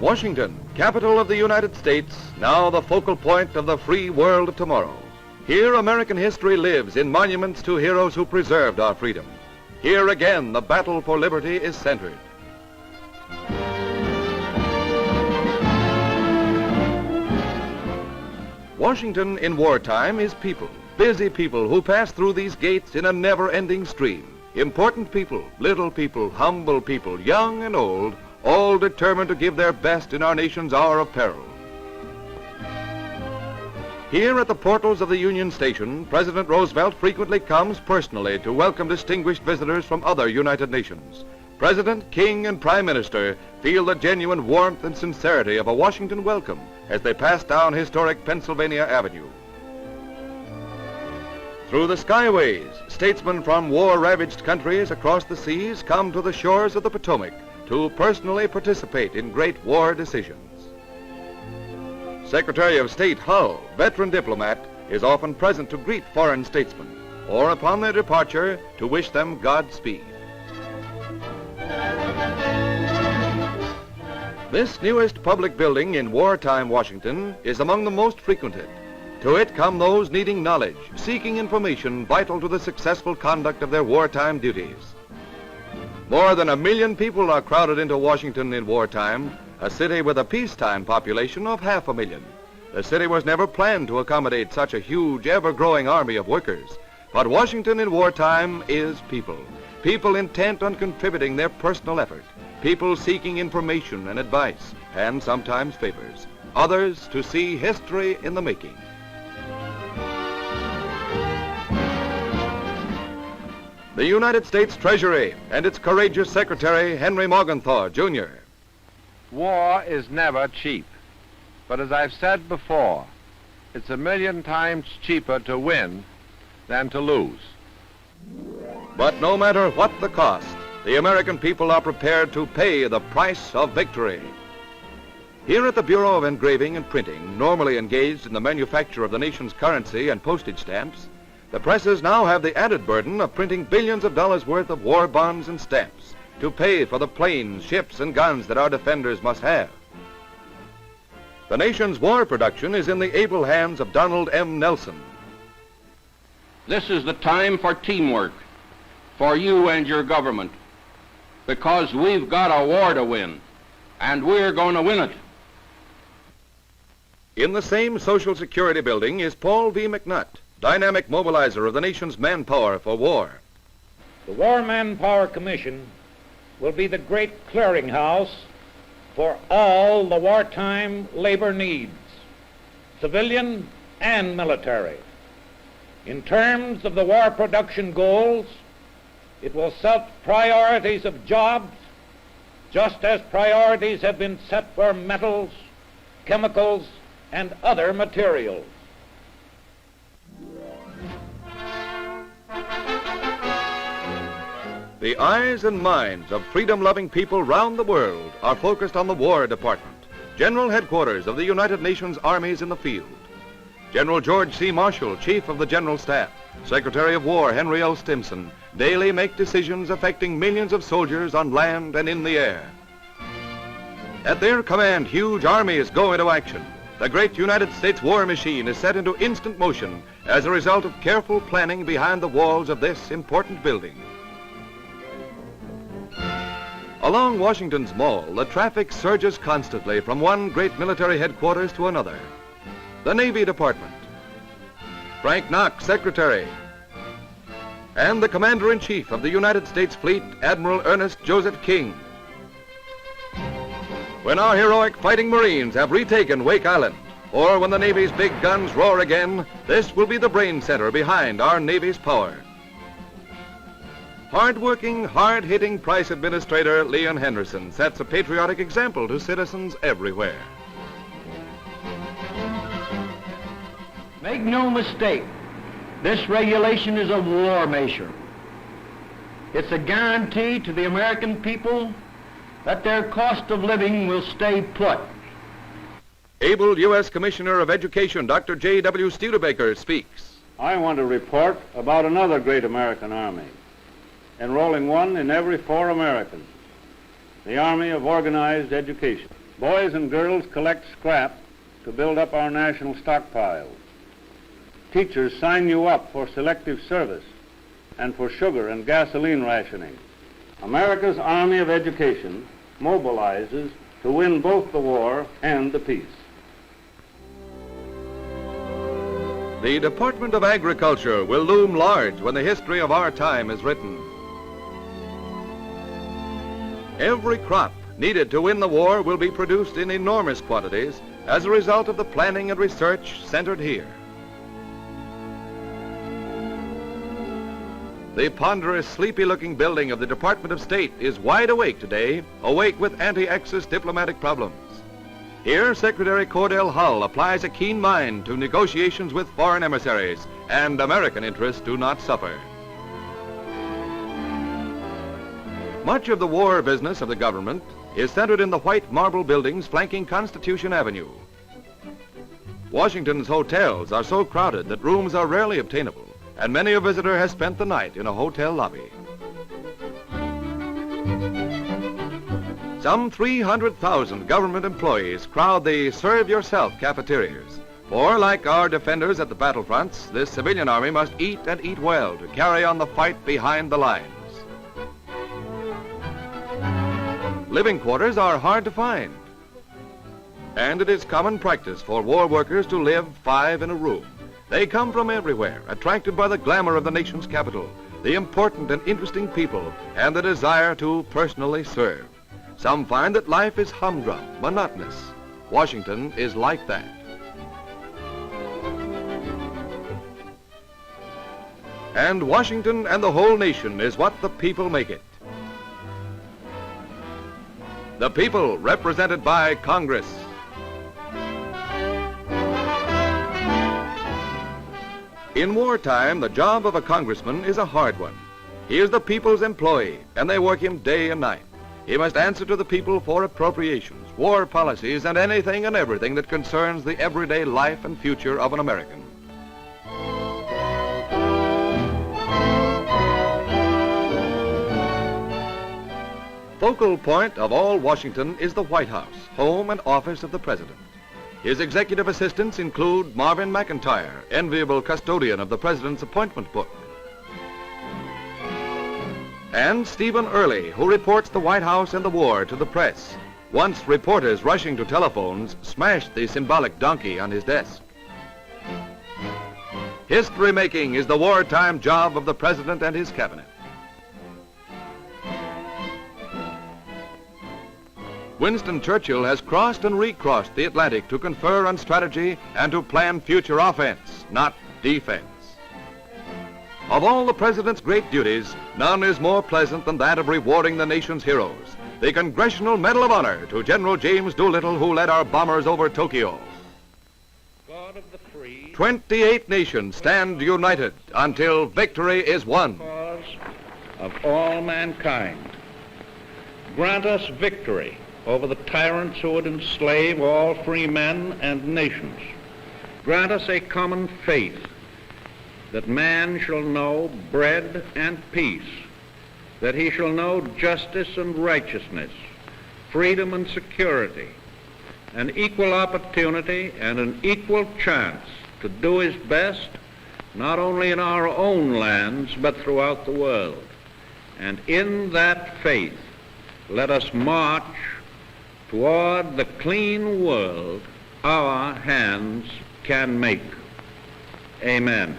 Washington, capital of the United States, now the focal point of the free world of tomorrow. Here American history lives in monuments to heroes who preserved our freedom. Here again the battle for liberty is centered. Washington in wartime is people, busy people who pass through these gates in a never-ending stream. Important people, little people, humble people, young and old, all determined to give their best in our nation's hour of peril. Here at the portals of the Union Station, President Roosevelt frequently comes personally to welcome distinguished visitors from other United Nations. President, King, and Prime Minister feel the genuine warmth and sincerity of a Washington welcome as they pass down historic Pennsylvania Avenue. Through the skyways, statesmen from war-ravaged countries across the seas come to the shores of the Potomac to personally participate in great war decisions. Secretary of State Hull, veteran diplomat, is often present to greet foreign statesmen, or upon their departure, to wish them Godspeed. This newest public building in wartime Washington is among the most frequented. To it come those needing knowledge, seeking information vital to the successful conduct of their wartime duties. More than 1 million people are crowded into Washington in wartime, a city with a peacetime population of 500,000. The city was never planned to accommodate such a huge, ever-growing army of workers. But Washington in wartime is people. People intent on contributing their personal effort. People seeking information and advice, and sometimes favors. Others to see history in the making. The United States Treasury and its courageous Secretary, Henry Morgenthau, Jr. War is never cheap, but as I've said before, it's 1,000,000 times cheaper to win than to lose. But no matter what the cost, the American people are prepared to pay the price of victory. Here at the Bureau of Engraving and Printing, normally engaged in the manufacture of the nation's currency and postage stamps, the presses now have the added burden of printing billions of dollars worth of war bonds and stamps to pay for the planes, ships, and guns that our defenders must have. The nation's war production is in the able hands of Donald M. Nelson. This is the time for teamwork, for you and your government, because we've got a war to win, and we're going to win it. In the same Social Security building is Paul V. McNutt, dynamic mobilizer of the nation's manpower for war. The War Manpower Commission will be the great clearinghouse for all the wartime labor needs, civilian and military. In terms of the war production goals, it will set priorities of jobs, just as priorities have been set for metals, chemicals, and other materials. The eyes and minds of freedom-loving people round the world are focused on the War Department, General Headquarters of the United Nations Armies in the field. General George C. Marshall, Chief of the General Staff, Secretary of War Henry L. Stimson, daily make decisions affecting millions of soldiers on land and in the air. At their command, huge armies go into action. The great United States war machine is set into instant motion as a result of careful planning behind the walls of this important building. Along Washington's Mall, the traffic surges constantly from one great military headquarters to another. The Navy Department, Frank Knox, Secretary, and the Commander-in-Chief of the United States Fleet, Admiral Ernest Joseph King. When our heroic fighting Marines have retaken Wake Island, or when the Navy's big guns roar again, this will be the brain center behind our Navy's power. Hard-working, hard-hitting Price Administrator Leon Henderson sets a patriotic example to citizens everywhere. Make no mistake, this regulation is a war measure. It's a guarantee to the American people that their cost of living will stay put. Able U.S. Commissioner of Education Dr. J.W. Studebaker speaks. I want to report about another great American army, enrolling one in every 4 Americans, the Army of Organized Education. Boys and girls collect scrap to build up our national stockpiles. Teachers sign you up for selective service and for sugar and gasoline rationing. America's Army of Education mobilizes to win both the war and the peace. The Department of Agriculture will loom large when the history of our time is written. Every crop needed to win the war will be produced in enormous quantities as a result of the planning and research centered here. The ponderous, sleepy-looking building of the Department of State is wide awake today, awake with anti-Axis diplomatic problems. Here, Secretary Cordell Hull applies a keen mind to negotiations with foreign emissaries, and American interests do not suffer. Much of the war business of the government is centered in the white marble buildings flanking Constitution Avenue. Washington's hotels are so crowded that rooms are rarely obtainable, and many a visitor has spent the night in a hotel lobby. Some 300,000 government employees crowd the serve-yourself cafeterias. For, like our defenders at the battlefronts, this civilian army must eat and eat well to carry on the fight behind the lines. Living quarters are hard to find, and it is common practice for war workers to live 5 in a room. They come from everywhere, attracted by the glamour of the nation's capital, the important and interesting people, and the desire to personally serve. Some find that life is humdrum, monotonous. Washington is like that. And Washington and the whole nation is what the people make it. The people represented by Congress. In wartime, the job of a congressman is a hard one. He is the people's employee, and they work him day and night. He must answer to the people for appropriations, war policies, and anything and everything that concerns the everyday life and future of an American. Focal point of all Washington is the White House, home and office of the President. His executive assistants include Marvin McIntyre, enviable custodian of the President's appointment book, and Stephen Early, who reports the White House and the war to the press. Once reporters rushing to telephones smashed the symbolic donkey on his desk. History making is the wartime job of the President and his cabinet. Winston Churchill has crossed and recrossed the Atlantic to confer on strategy and to plan future offense, not defense. Of all the President's great duties, none is more pleasant than that of rewarding the nation's heroes. The Congressional Medal of Honor to General James Doolittle, who led our bombers over Tokyo. God of the free, 28 nations stand united until victory is won. cause of all mankind. Grant us victory over the tyrants who would enslave all free men and nations. Grant us a common faith that man shall know bread and peace, that he shall know justice and righteousness, freedom and security, an equal opportunity and an equal chance to do his best, not only in our own lands, but throughout the world. And in that faith, let us march toward the clean world our hands can make. Amen.